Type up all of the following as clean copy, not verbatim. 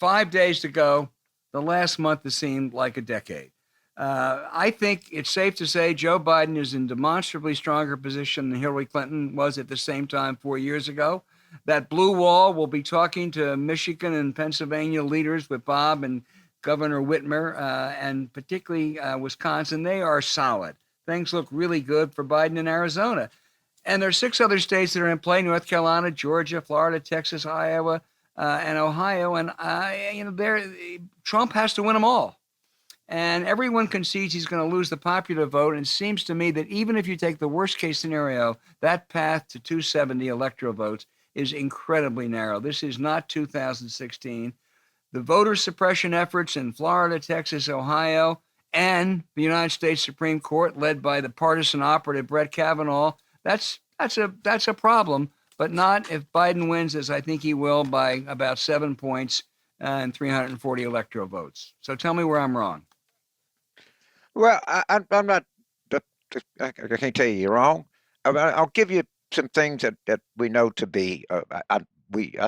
5 days to go. The last month has seemed like a decade. I think it's safe to say Joe Biden is in demonstrably stronger position than Hillary Clinton was at the same time 4 years ago. That blue wall will be talking to Michigan and Pennsylvania leaders with Bob and Governor Whitmer, and particularly Wisconsin. They are solid. Things look really good for Biden in Arizona. And there are 6 other states that are in play: North Carolina, Georgia, Florida, Texas, Iowa, and Ohio. And, Trump has to win them all. And everyone concedes he's going to lose the popular vote. And it seems to me that even if you take the worst case scenario, that path to 270 electoral votes is incredibly narrow. This is not 2016. The voter suppression efforts in Florida, Texas, Ohio, and the United States Supreme Court, led by the partisan operative Brett Kavanaugh, that's a problem, but not if Biden wins, as I think he will, by about 7 points and 340 electoral votes. So tell me where I'm wrong. Well, I'm not. I can't tell you you're wrong. I'll give you some things that we know to be. I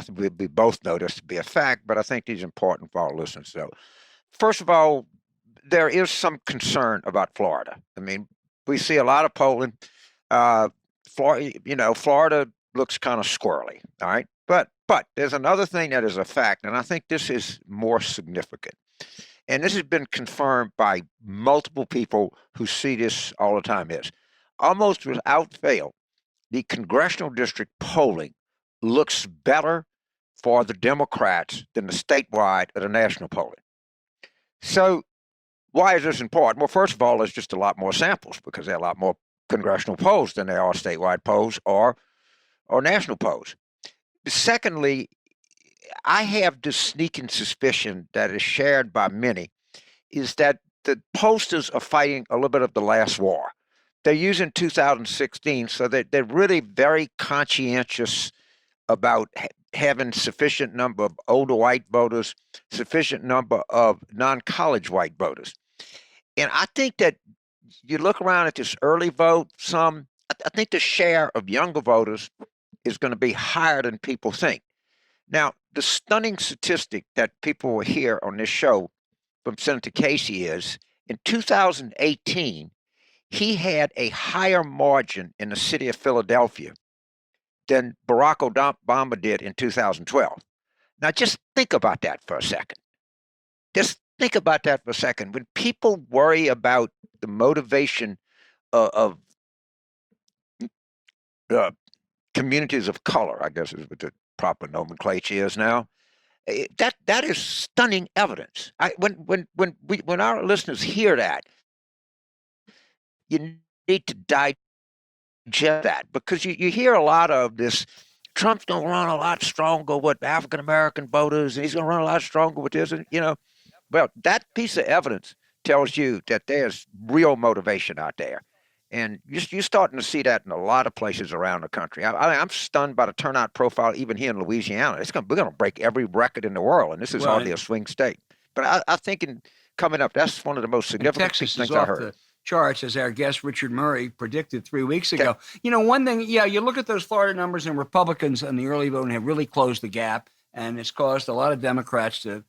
think we both know this to be a fact, but I think these are important for our listeners. So, first of all, there is some concern about Florida. I mean, we see a lot of polling. Florida looks kind of squirrely. All right, but there's another thing that is a fact, and I think this is more significant. And this has been confirmed by multiple people who see this all the time, is almost without fail, the congressional district polling looks better for the Democrats than the statewide or the national polling. So why is this important? Well, first of all, there's just a lot more samples because there are a lot more congressional polls than there are statewide polls or national polls. Secondly, I have this sneaking suspicion that is shared by many, is that the pollsters are fighting a little bit of the last war. They're using 2016, so they're really very conscientious about having sufficient number of older white voters, sufficient number of non-college white voters. And I think that you look around at this early vote, I think the share of younger voters is going to be higher than people think. Now, the stunning statistic that people will hear on this show from Senator Casey is in 2018, he had a higher margin in the city of Philadelphia than Barack Obama did in 2012. Now, just think about that for a second. Just think about that for a second. When people worry about the motivation of communities of color, I guess is what the proper nomenclature is now, that is stunning evidence. When our listeners hear that, you need to digest that, because you hear a lot of this. Trump's going to run a lot stronger with African American voters, and he's going to run a lot stronger with this, and well, that piece of evidence tells you that there's real motivation out there. And you're starting to see that in a lot of places around the country. I'm stunned by the turnout profile, even here in Louisiana. We're going to break every record in the world, and this is hardly a swing state. But I think coming up, that's one of the most significant things I heard. The charts, as our guest Richard Murray predicted 3 weeks ago. One thing, you look at those Florida numbers, and Republicans in the early voting have really closed the gap, and it's caused a lot of Democrats to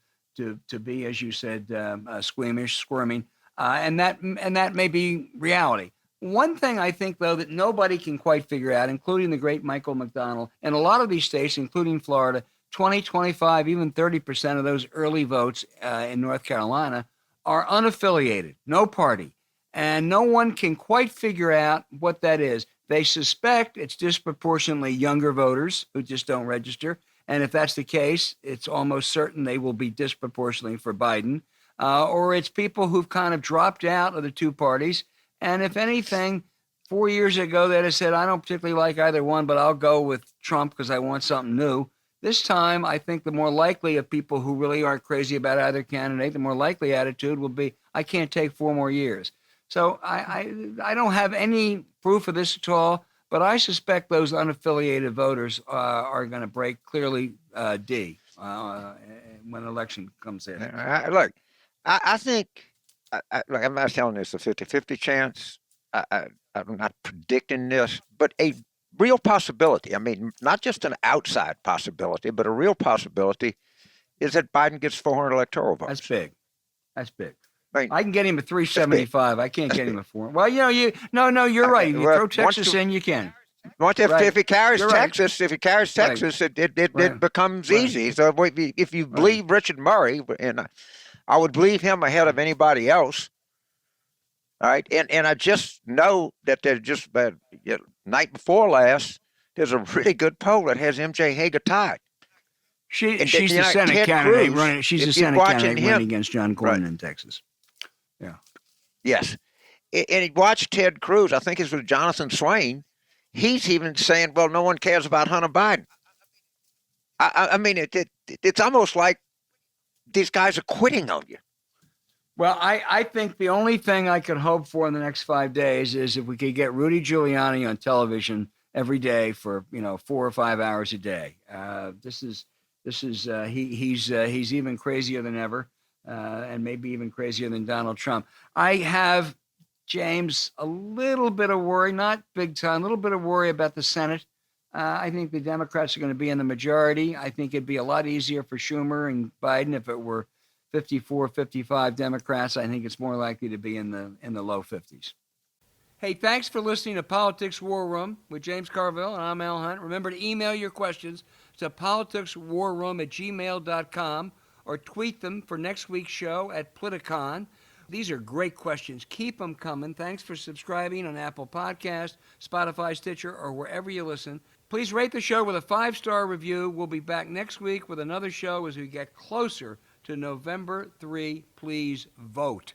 be, as you said, squirming, and that may be reality. One thing I think, though, that nobody can quite figure out, including the great Michael McDonald, and a lot of these states, including Florida, 20, 25, even 30% of those early votes in North Carolina are unaffiliated, no party. And no one can quite figure out what that is. They suspect it's disproportionately younger voters who just don't register. And if that's the case, it's almost certain they will be disproportionately for Biden. Or it's people who've kind of dropped out of the two parties. And if anything, 4 years ago, they'd have said, I don't particularly like either one, but I'll go with Trump because I want something new. This time, I think the more likely of people who really aren't crazy about either candidate, the more likely attitude will be, I can't take 4 more years. So I don't have any proof of this at all, but I suspect those unaffiliated voters are going to break clearly D when election comes in. Look, I think, look, I'm not telling this a 50-50 chance. I'm not predicting this, but a real possibility. I mean, not just an outside possibility, but a real possibility is that Biden gets 400 electoral votes. That's big. That's big. I mean, I can get him at 375. I can't get him at 4. Well, you're right. If you throw Texas in, you can. If he carries You're right. Texas, it becomes easy. So if you believe Richard Murray, and I would believe him ahead of anybody else. All right, and I just know that there's just night before last, there's a really good poll that has MJ Hager tied. She's the Senate candidate running. She's the Senate candidate running against John Cornyn in Texas. Yeah. Yes, and he watched Ted Cruz. I think it's with Jonathan Swain. He's even saying, "Well, no one cares about Hunter Biden." I mean, it's almost like these guys are quitting on you. Well, I think the only thing I could hope for in the next 5 days is if we could get Rudy Giuliani on television every day for 4 or 5 hours a day. He's even crazier than ever, and maybe even crazier than Donald Trump. I have, James, a little bit of worry, not big time, a little bit of worry about the Senate. I think the Democrats are going to be in the majority. I think it'd be a lot easier for Schumer and Biden if it were 54, 55 Democrats. I think it's more likely to be in the low 50s. Hey, thanks for listening to Politics War Room with James Carville, and I'm Al Hunt. Remember to email your questions to politicswarroom@gmail.com or tweet them for next week's show at Politicon. These are great questions. Keep them coming. Thanks for subscribing on Apple Podcasts, Spotify, Stitcher, or wherever you listen. Please rate the show with a 5-star review. We'll be back next week with another show as we get closer to November 3. Please vote.